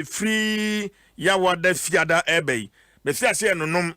free yawa de fiada ebe. Me fia se no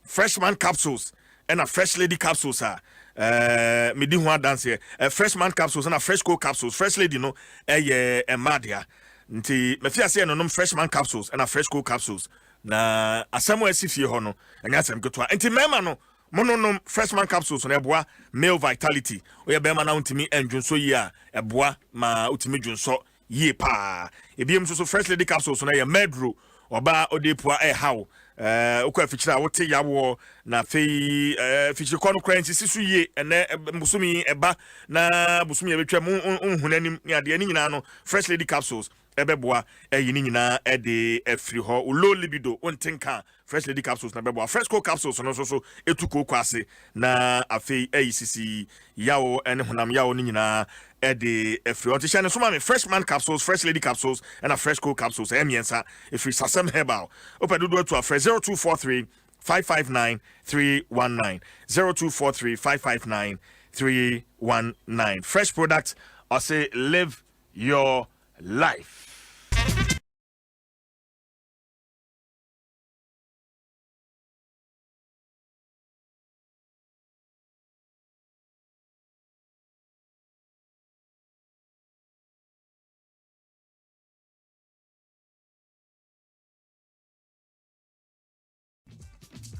freshman capsules and a fresh lady capsules me di ho dance here freshman capsules and a fresh cool capsules. Fresh lady no e madia. Nti me fia se no freshman capsules and a fresh cool capsules. Na asemo asifie ho no enya asem keto. Nti mema no mononom freshman capsules na eboa male vitality. Oye bema na untimi enjunso yi a eboa ma utimi dwunso ye pa. Ebiem so fresh lady capsules na ye medro oba odepua how okwa fichira wote yawo na fei fichira kono kranti sisu ye ene musumi eba na busumi ebetwa mu hunani ade ani nyina no fresh lady capsules ebeboa eyini nyina ede afri ho low libido ontenka fresh lady capsules na beboa fresh cool capsules no so etuko kwase na afei eyisisi yawo ene hunam yawo ni nyina ede afri ho tishane so ma me freshman capsules, fresh lady capsules and a fresh cool capsules emiensa if sasem herbal opedudo to a 0243 559 319 0243 559 319 fresh products or say live your life.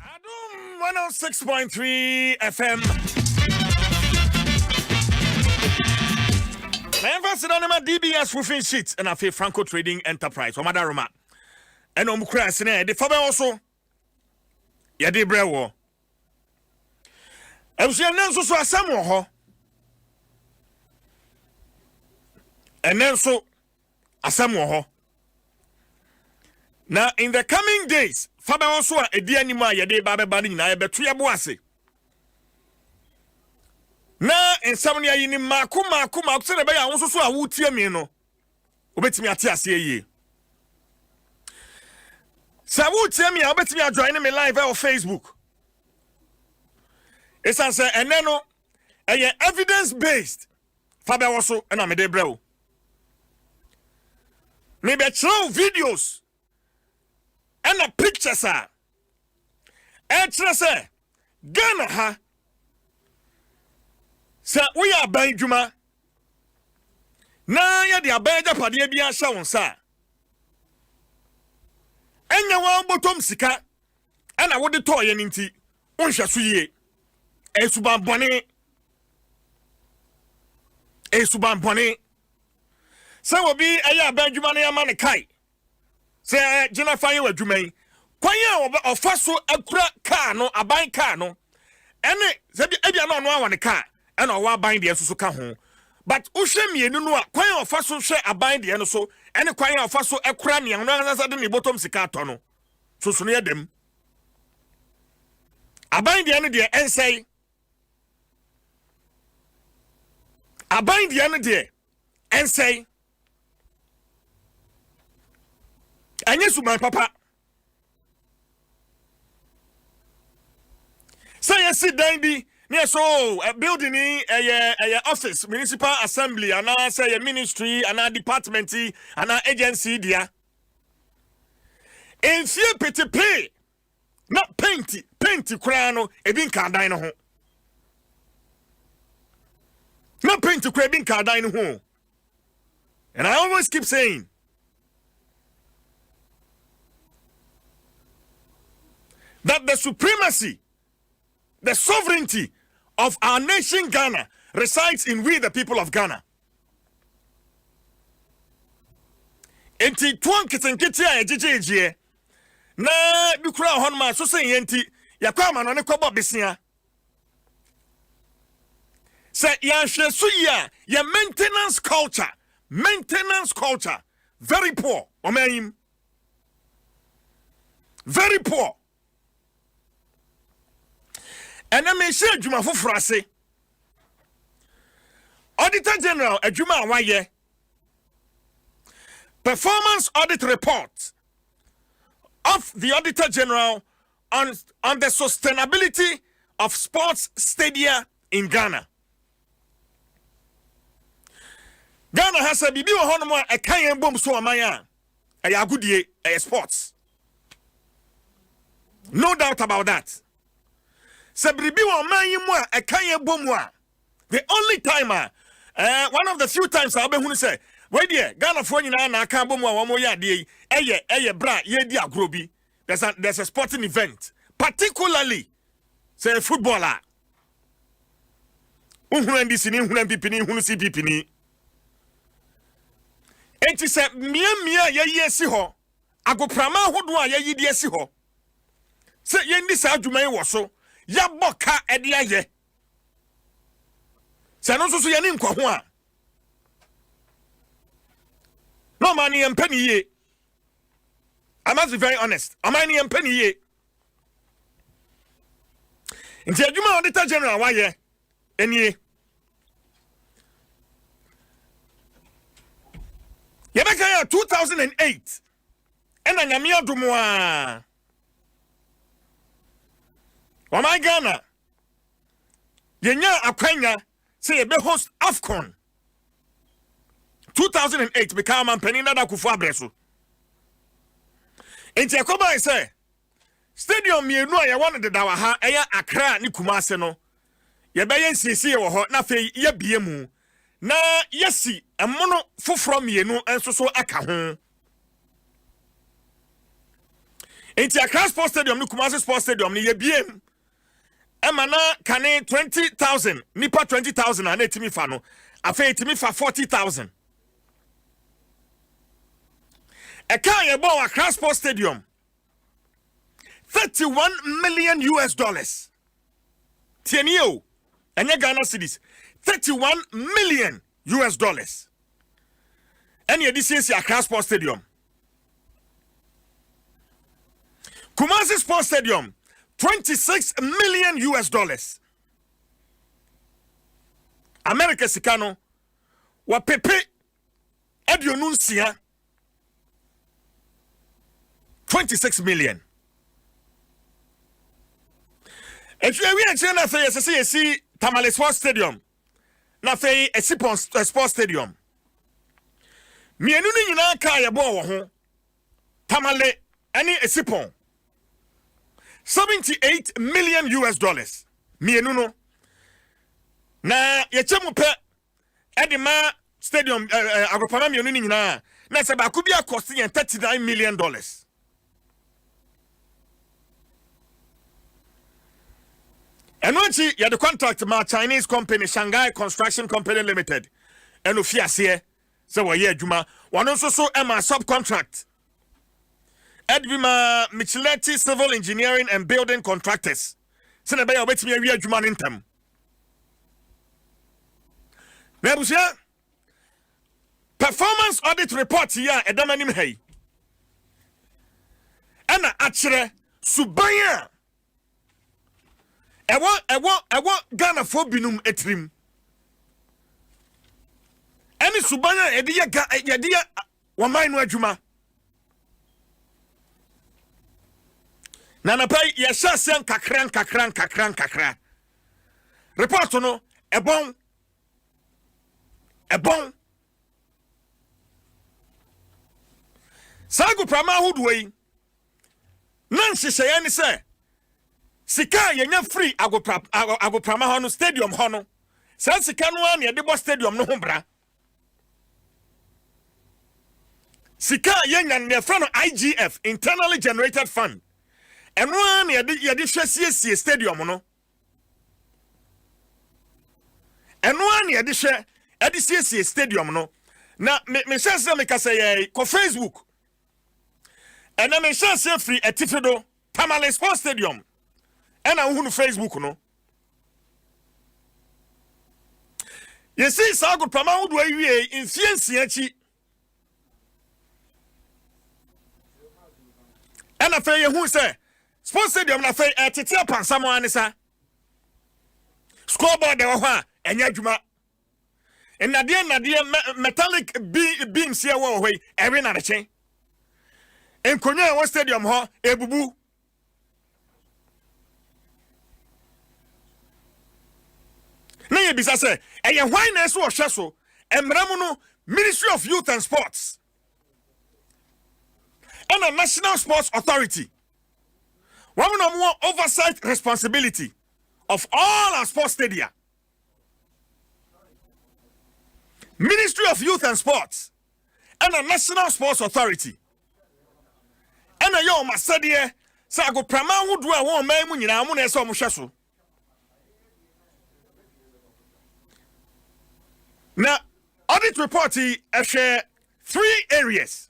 Adom 106.3 FM. I invested on my DBS roofing sheets and I feel Franco Trading Enterprise. Omada Roma. And Omukra Sine, the Fabɛwɔso. Yade Brewo. Nanso so asam wo ho. Nanso asam wo ho. Now in the coming days, Fabɛwɔso a edi anima yade ba beba ni nyina yebeto yebo ase. Na ensam ya yini mako se na be ya wonso so a wutie mi no. Obetimi ate ase yie. Sa wutie mi a obetimi a join me live on Facebook. Esan se ene no evidence based Fabɛwɔso na me de brew. Me be throw videos and a pictures are say Ghana ha say we are ban juma na ya de abaja pade bia hye won sa enya wan botom sika ana wo de toye nti wonhwe so yie esuban bone say obi eya ban juma na ya ma ne kai say Jina fire wa dwumai kwanya ofa so akura car no aban car no ene se bia na ono awa ne car ene owa aban de so ka ho but uhwe mienu no a kwanya ofa so hwe aban de no so ene kwanya ofa so akura ne no anasa de ne bottom sika to no so no yedem aban de no de ensei aban de no de ensei Anye suman papa. Say you sit down bi near so a building a office, municipal assembly, and I say a ministry, and a department, and an agency there. In fear pity pay, not painty crano, a bin cardine home. Not painty crabbing cardine home. And I always keep saying, that the supremacy, the sovereignty of our nation Ghana resides in we the people of Ghana. Enti tuan kitenkiti a ejeje na bikura honma so sen yenti yakwa ma no ne kobo besia. Say ya hwe so ya maintenance culture very poor omayim, very poor. And I may say Juma for Frase. Auditor General Juma Waye. Performance audit report of the Auditor General on the sustainability of sports stadia in Ghana. Ghana has a bibi honomo a kayen bomb so amaya. agudie sports. No doubt about that. Sebribi wa manyimwa ekanye bomwa. The only time one of the few times I be hunu say, "Wait there, Ghana for nyina na aka bomwa wa mo ya de eye bra ye di agrobi." There's a sporting event, particularly say footballer. Unhunu ndisi ni hunu pipini hunu si pipini. Enti se mia ye si ho, agoprama hodo a ye di si ho. Se ye ndi sa adwuma ye wo so, ya boka ede aye. Se no so ye ni nkwa ho a. No man ye mpani ye. I must be very honest. Am I ni mpani ye? Nti adwuma auditor general wa ye enie. Yebeka ya 2008 ena nyame adomo a Wama Ghana yenya akwanya say yebe host AFCON 2008 become man penina da kufu abreso enti akoba say stadium mienu a ye won de dawa ha eya Accra ni Kumase no yebe yen siesie wo ho na fe ye bie mu na yesi emono foforo mienu enso so aka ho enti Accra Sports Stadium ni Kumase Sports Stadium ni ye biem emana kane 20,000 nipa 20,000 na etimi fa no afa etimi fa 40,000 eka ye bo Accra Sports Stadium $31 million tienio enye Ghana cedis $31 million ene edisi Accra Sports Stadium Kumasi Sports Stadium $26 million America sikano wa pepe edionunsia 26 million. If you are China say see Tamale Sports Stadium na fey Esipon Sports Stadium mienu ni nyina ka ye bo wo ho Tamale ani Esipon $78 million mienu no na ye chemu pe edema stadium agropama mienu ni nyina na se ba ku bia cost yen $39 million. And when she had the contract my Chinese company, Shanghai Construction Company Limited, and Ufiasie, so yeah, Juma, one also so Emma subcontract. Edwima Micheletti Civil Engineering and Building Contractors. Senabay wait me a Juma in them. Nebusia performance audit report here at Damanim Hay. Anna Achere Subaya. I want Ghana for binum etrim. Any Subaya edia wamainu ajuma. Nana pay yasha sen kakran. Report no ebon. Sagu prama hudway. Nancy sayani say. Sika yenya free agoprama hono stadium hono. Sa sika no an ye de bo stadium no hombra. Sika yenya ne fra no IGF, internally generated fund. Eno an ye de hwesiesie stadium no. Eno an ye de hwe edisiesie stadium no. Na me chance me ka say ko Facebook. Ena me chance free etifedo Tamale Sports Stadium. And I who Facebook no. You see, so good promote where we in Fianchy. And I feel you who say Sports Stadium na fay at it up on someone is a scoreboard and Yajuma. And Nadia metallic beams here way every night chain. And Konya Stadium ha ebubu. Na bisa say eye hwan na so hwe so emramu no Ministry of Youth and Sports and a National Sports Authority. Women have more oversight responsibility of all our sports stadia. Ministry of Youth and Sports and a National Sports Authority. And a young Masadia, so I go Prama would do a woman, I'm going to say, Mushasu. Now, audit report share 3 areas.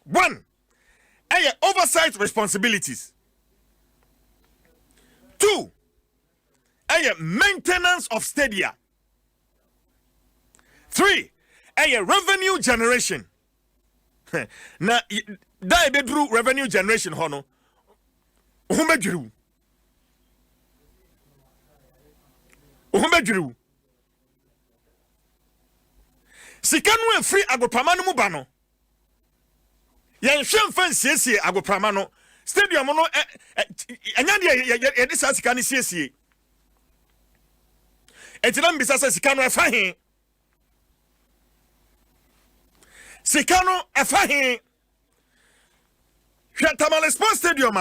1, oversight responsibilities. 2, maintenance of stadia. 3, revenue generation. Now, that bedroom revenue generation, hono. Umejuru. Sikanu free agopamano mubano. Yan shem fan CC agopamano. Stadium no anyade edisa sikani CC. Etinam bisasa sikanu efahin. Sikano efahin. Tamale Sports Stadium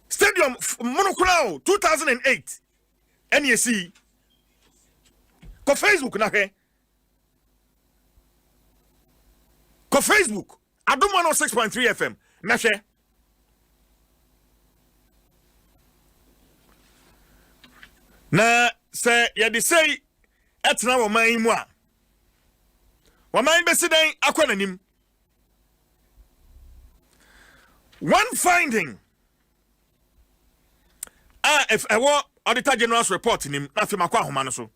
Stadium Monocrown 2008 NEC ko Facebook na he ko Facebook Adom 106.3 FM na he na say ye dey say etna wo man mu a wo man besiden akwananim. One finding if Auditor General's report in him, nothing so.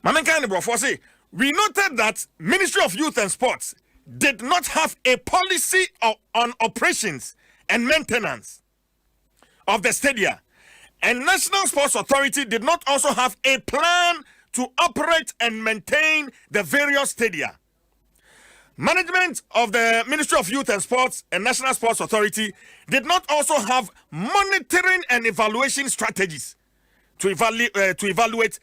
We noted that Ministry of Youth and Sports did not have a policy on operations and maintenance of the stadia, and National Sports Authority did not also have a plan to operate and maintain the various stadia. Management of the Ministry of Youth and Sports and National Sports Authority did not also have monitoring and evaluation strategies to evaluate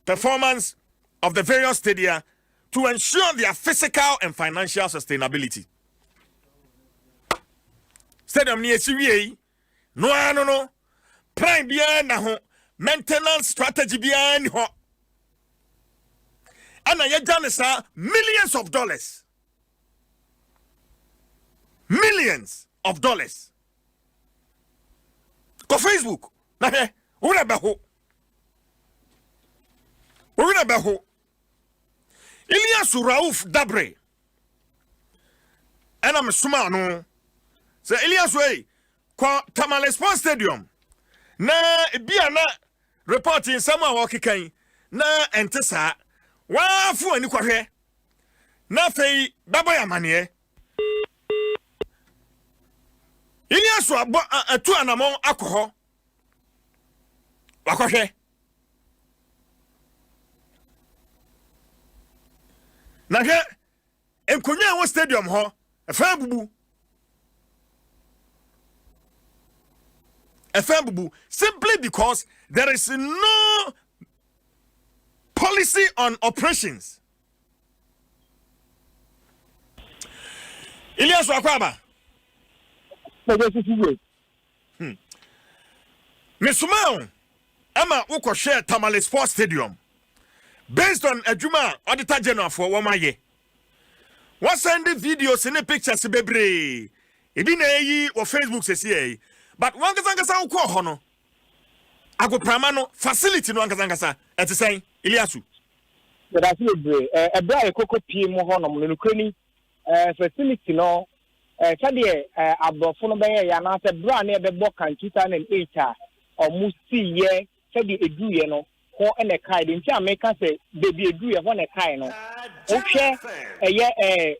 performance of the various stadia to ensure their physical and financial sustainability. Stadium near CVA, no, prime behind maintenance strategy behind ho. And I done millions of dollars. Millions of dollars. Go Facebook. Nahe, una beho. Ilias Raouf Dabre. And I'm Sumano. Say Ilias Way. Kwa Tamale Sports Stadium. Na biana reporting sama wakikai. Na entesa. Wafu ani kwahwe. Na fei babaya manie. Ilias atu anamon akoho. Wakohwe. Na hwe enkonya wo stadium ho efa bubu simply because there is no policy on operations. Ilias Wakwaba. Mesumao Emma Uko share Tamale Sports Stadium based on Ajuma Auditor General for Wamaye. What send the videos and the pictures bebre? Ibine or Facebook says but one Kazangasa Uko Hono Ago Pramano facility no Kazangasa at the same Iliasu. But I feel a bright cocoa PM Honor Lucani facility no. Sadie abofo be ya na se bra na be bokan 2008 almost 3 years sadie eduye no ho ene kai de nti ameka se baby eduye ho ne kai no o hwe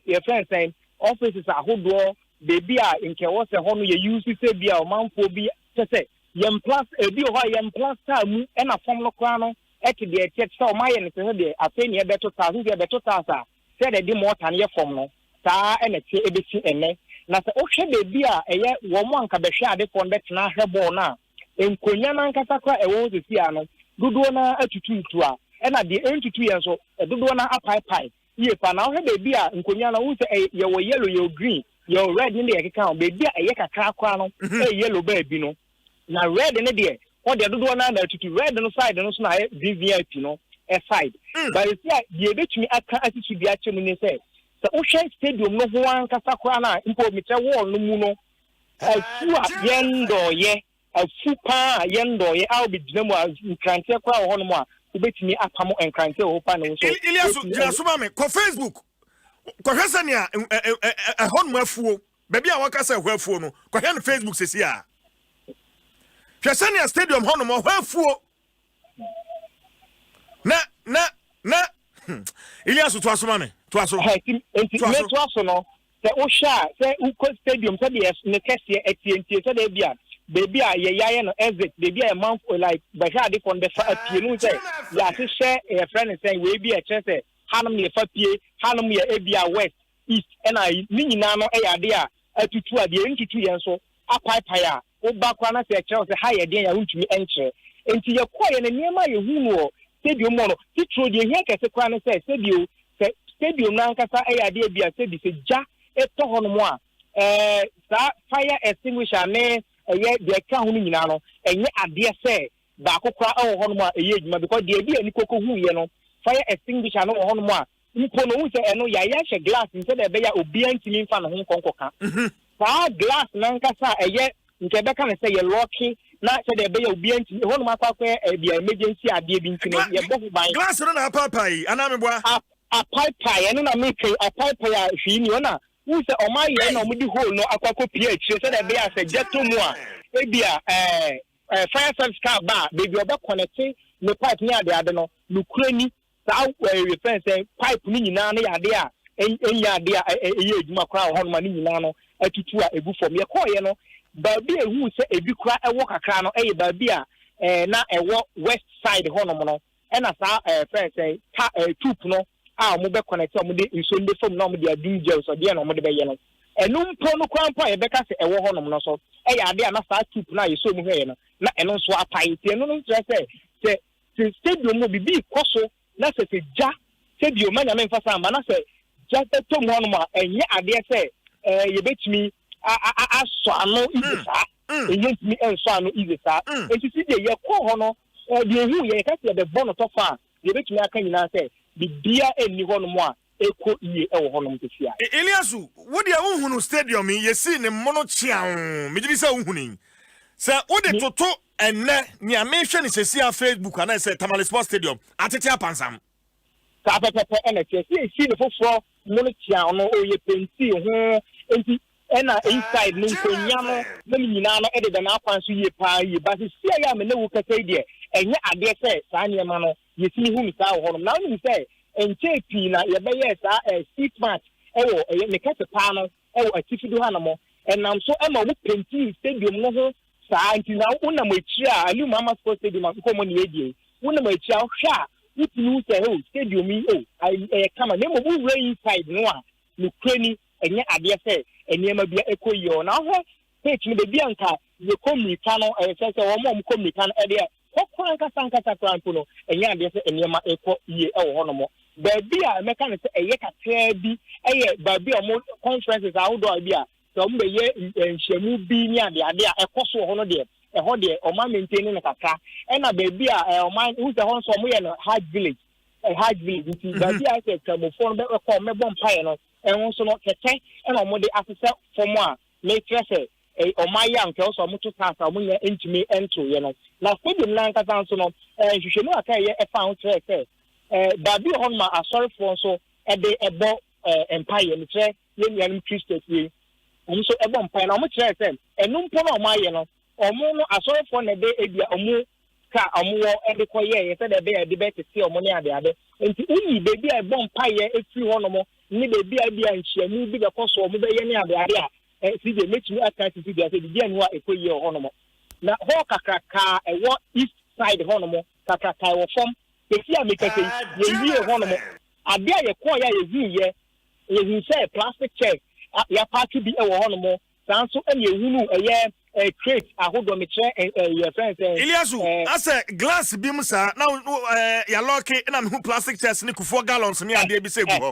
ye friend say offices ahodo baby a nke wo se ho no ye use se bia o manfo bi se yem plus ebi ho yem plus ta mu ena form no kra no e ke de check so maye ne se de afeni e beto ta so de beto ta sa se de mo tan ye form no ta ene che ebeti ene na se o hwe baby a eye wo mo anka be hwe ade fon be tena hwebo na enkonya na nkata kwa ewo sisi ano dodo na atututu a e na de entutu ye so dodo na apai ye pa na ho baby a nkonya na wo say ye wo yellow ye green ye red ne de keka baby a ye kakra kwa no yellow baby no na red ne de o de dodo na tutu red no side no so na VVIP no side but you see ye betumi aka asisu bi a chemu ne say so o hwe stadium no ho an kasa kwa na mpo me che wall no mu no afu a yendo ye afu pa yendo ye a obi gyina mu a nkrante kwa ho no mu a ubetumi apamo nkrante ho pa no so Iliasu gyina so ma me ko Facebook ko hwesa ne a hon mu afuo baby a waka say ho afuo no ko hwe no Facebook sesi a hwesa ne stadium hon mu ho afuo na Iliasu to asoma me to aso to aso no se o sha se uko stadium se de ne kese etientie se de bia baby a ye yaye no exit baby a man like ba sha de kon de fa apie no say ya se share a friend say we bi a chese hanum ye fa pie hanum ye ebia west east and I ni nyina no e ya de a atutu a de ntutu ye nso apai a wo ba kwa na se chese ha ye de ya untumi enche enti ye koye ne niema ye hu no stadium no titro de here kese kwa na say stadium na nkasa e ya de bia se bi se ja eto hono mo a sa fire extinguisher ne eye de ka ho nyina no enye ade se ba kokora ho hono mo a eye edwuma because de bi ani koko hu ye no fire extinguisher no hono mo a mpo no hu se eno ya hye glass nse de be ya obi antimi mfa no ho konkoka sa glass na nkasa eye nke be ka ne se ye locky na se de be ya obi antimi hono mo akwa bi emergency ade bi ntino ye bo ban glass no na papai ana me boa a pipe eno na make a pipe ya hwi ni ona who say o my ye na omudi hole no akwako ph say that be as a jeto mu a ebia fire service car ba baby oba connect no pipe ni ade no nukurani sa reference pipe ni nyina na yade a enya ade a eye edwuma kra ho no ma ni nyina no atutu a egu fom ye koye no ba bi ehu say ebi kra ewo kakra no eye ba bi a na ewo west side ho no no e na sa friend tube no mo be connect mo de insonde form na mo de adum gel so de na mo de be ye no enu mpo no krampa ye be ka se ewo ho no so e ya de na sa tube na ye so mu hwe no na enu so apai ti enu no se stadium mo bibi koso na se ja stadium ma nya me mfa sa ma na se ja to mo no ma enye ade se ye betimi aso ano izisa enye timi enso ano izisa entisi de ye ko ho no de hu ye ka se de bono to fa ye betimi aka nyina se bibia eni hono mo a eko iye e wo hono mtefia Eliasu wo de unhunu stadium yesi ne mono chian me gibi se unhuni se wo de toto enne ni amehwe ne sesi a Facebook ana se Tamale Sports Stadium atete apansam ka pepepe ene si ne foforo mono chian no oye penti ho enti ena inside no nkonya no na nyina no ede na apanso ye pa ye ba se ya me na wo kasa de enye ade se sa niema no yesi hu mi sa ho no na ni se enche pi na ye be ye sa seat match ewo ne kete pa no ewo atifido ha na mo enam so ema wo penti stadium no ho sa anti na una mo echi a ali mama sports stadium ko mo ni edie una mo echi a hwa utinu se ho stadium yi kama na mo bu inside no a no krani enye ade se eniema bia ekoyi na ho page no be bia nka ye komika no se wo mo komika no ede kokwan kasa krampo no enya ade se eniema eko ye e wo hono mo ba bia meka ne se eye kakra bi eye ba bia mo conferences outdoor bia so mo be ye nhwemu bi ni ade a ekoso ho no de e ho de o ma maintain ne kakra e na ba bia o ma hu se ho so mo ye no hard village nti ba bia se kramofo no be ko me bom pae no enwo so no kete e na mo de asese form a me trese o ma ya nke so mo to tasa mo nya entimi ento ye no na stadium na nkasa nso no hwehwemu aka ye e fa ho trese ba bi ho ma asori fo nso e de ebo empire ni tre ye nuanum Christians ye nso ebo empire na mo trese enu mpo na o ma ye no omo no asori fo na de ebia omo ka omo wo e de koye ye se de be e de be tete omo ne ade enti uyi bebi e bo empire e fi ho no mo ni bebi a bia nhyiamu bi be koso omo be ye ne ade a si de metumi aka si de ase de anu a ekoye ho no mo na ho kakaka ewo east side ho no mo kakaka wo fom esi a mekase ye wie ho no mo ade a ye ko ya ye hu say plastic chair ya party bi e wo ho no mo sanso e ye hunu eye crate ahodo me tre your friends Iliasu ase glass bi mu sa na ya lock na me plastic chest ni kufuo gallons ni ade bi se gu ho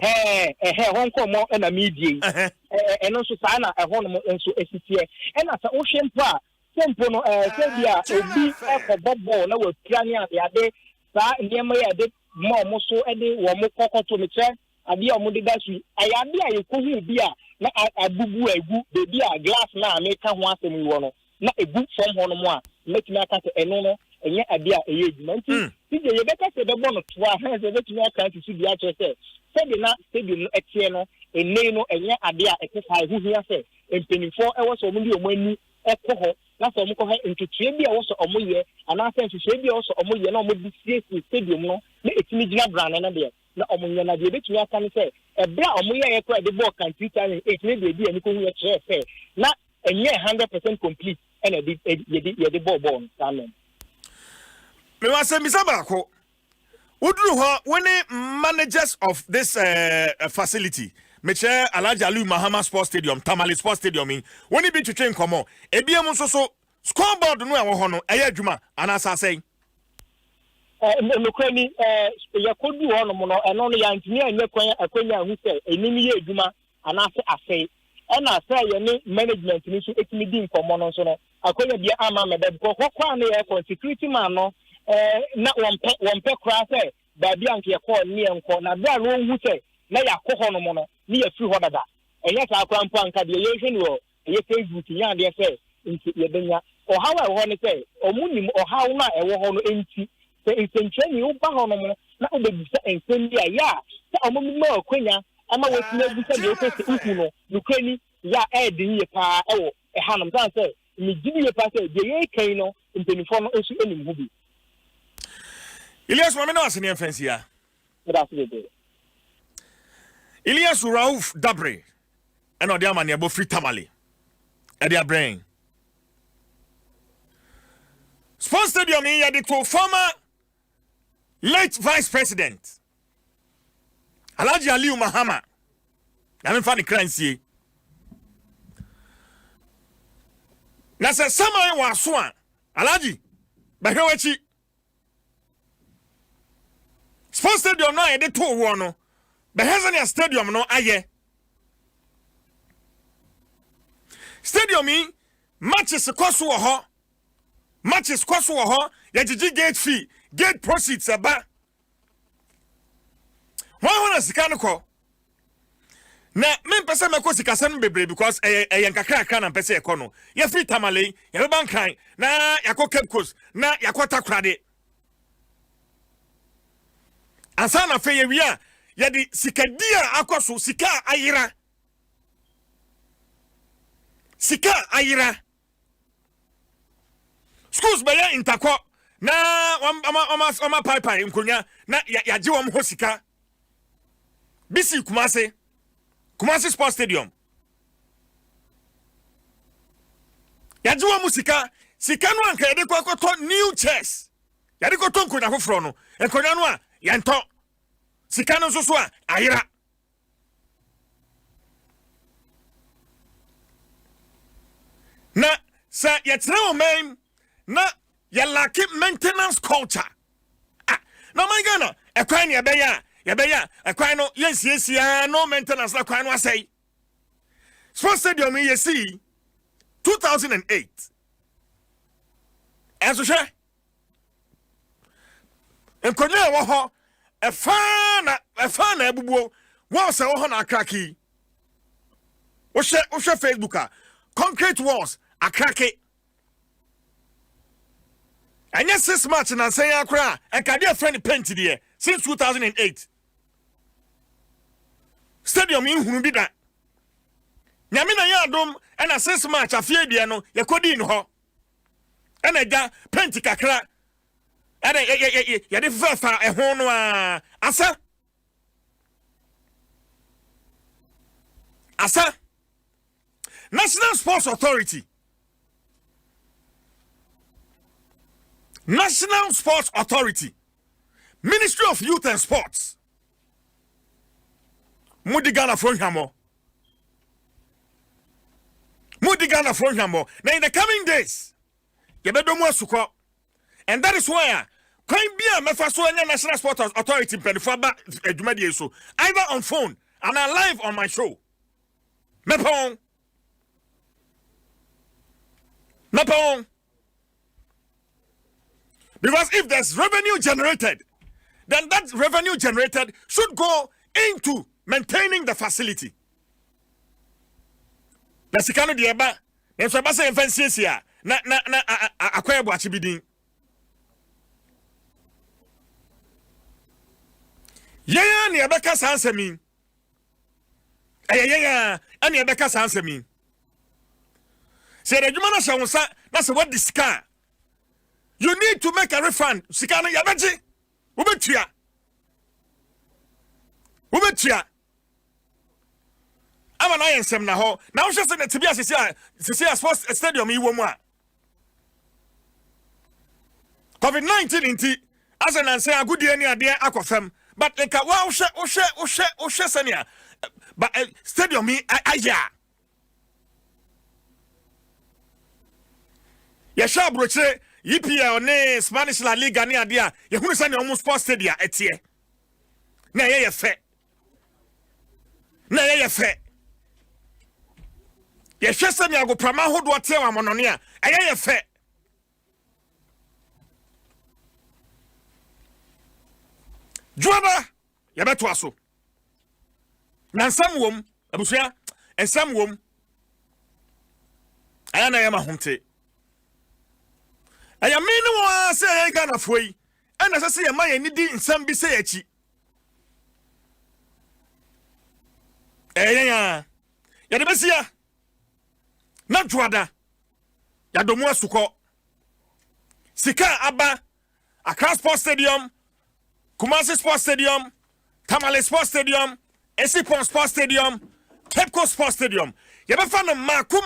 hon komo na media eno so sa na ho no nso esitie na sa wo hwempo a tempo no se bia obi ekobobbo na wapira ni ade sa ndema ya de mo so de wo mo kokoto me tre ade o mo de dasu ayade ayekohu bi a na abubu egu bebi a glass na ameka ho asem wo no na egu from ho no mo a metumi aka se eno no enye ade a eye edwuma nti tije ye beka se bebo no to a han se betumi aka nti bi a che se de na stadium no etie no ene no enye ade a ekesa hu hia se empenifo ewo so mo di omo anu ekoho na so mo ko ha ntutue bi a wo so omo ye ana se ntutue bi a wo so omo ye na omo di sie stadium no na etimi gina brand na de na omo na de betumi aka ne se ebra omo ye ko de ball kan 2008 ne de ani ko hu ye che se na enye 100% complete and ye de ball amen me wa se misaba ko udru ho when managers of this facility meche Alhaji Aliu Mahama Sports Stadium Tamale Sports Stadium when be twetwe nkomo ebiem nso so scoreboard no e wo ho no eye adwuma anasa sei nokrani yakodu ho no mo no eno no yantini anye akwanya hu se enimi ye adwuma anase asei ena say ye ni management ni so etimi di nkomo no so no akwanya bia ama mebe ko kwa na ye for security man no na wonpe kra say ba bia nke ye ko ni enko na bia no hu se na yakoho no mo no ni ye free ho dada enye sa akwa mpo anka de ye hwe ni o ye Facebook nya de say nti ye benya o hawa ho ni say omunim o hawo na ewo ho no enti se intention you ba ho no mo na obebisa ensem bia ya se omumma akwanya ama wetina bisa de okese uku no nukrani ya edin ye pa ewo hanom san say mi gidi ye pa say de ye kan no mpenifo no esu enim hu bi Ilias Mamena was in fancy ya that's it Ilias Rauf Dabre and odi amani abo free tamale e dia brain Sports Stadium in Yadiko former late vice president Alhaji Aliu Mahama na me fa ni kransie na se sama wa so a Alhaji bahwewachi Sports Stadium no e de to wo no behezania stadium no aye stadium in matches kwaso wo ho matches kwaso wo ho yagigi gate fee gate proceeds aba wana sikano ko na me pese me ko sikasa no bebre because yankakra na pese e ko no ya free tamale ya be bankan na yakọ Cape Coast na yakọ takrade ansa na fe yewia ya di sikadia akoso sika ayira schools baya intakọ na oma pai nkonya na yaje wom ho sika bisi Kumasi Sports Stadium yaje wom sika no anka yade kwakoto new chairs yade kwato nkonya foforo no nkonya no a yanto sika no so a ayira na sa yetre o men na ya lack maintenance culture no my gana ekwan ne yebeya ekwan no yensiesia no maintenance la kwan no asai Sports Stadium ye see 2008 enso hwe enkonya wo ho efana ebubuo wo se wo ho na akraki wo hwe Facebook concrete walls akraki anya 6 match na say akra enkade friend paint there since 2008 stadium in hunu bida nyame na ya adom na 6 match afie bia no yakodi no ho ena ja paint kakra ena ya de fafa ehon no asa National Sports Authority Ministry of Youth and Sports Mudigana from Hamo Yabudi Ghana from Jambo. Now in the coming days, Yabedomo Suko. And that is why can be a Mefaso and National Sport Authority Penifaba Edumadi so either on phone and I'm live on my show. Mepon. Because if there's revenue generated, then that revenue generated should go into maintaining the facility. Na sikano dieba, nso ba se mfansie ya na akwa ebu achibidin. Yaya ni abeka sansemi. Yaya ani abeka sansemi. Say the juma na shawunsa na se what this car. You need to make a refund. Sikano yabeji. Ubetia. I'm an nsem na ho. Now just say to be as sports stadium yi wo mu a. COVID-19 inti as an answer agudi ani ade akofam. But like wa wo hwe senia. But stadium yi aya. Ya sha broche EPL ne Spanish La Liga ni ade a. Ye hunu senia almost sports stadium etie. Na ye fe. Ye hwese ni agoprama hodo atie wa monone a ye fe. Dwaba ye beto aso. Na nsam wom abusua nsam wom. Aya na ye ma homte. Aya minu wa se ye Ghana foi. Ana se ye ma ye ni di nsam bi se ye chi. Ya de besia na dwada ya domu asuko sika aba Accra Sports Stadium, Kumasi Sports Stadium, Tamale Sports Stadium, Esipon Sports Stadium, Cape Coast Sports Stadium. Ya be fa no mako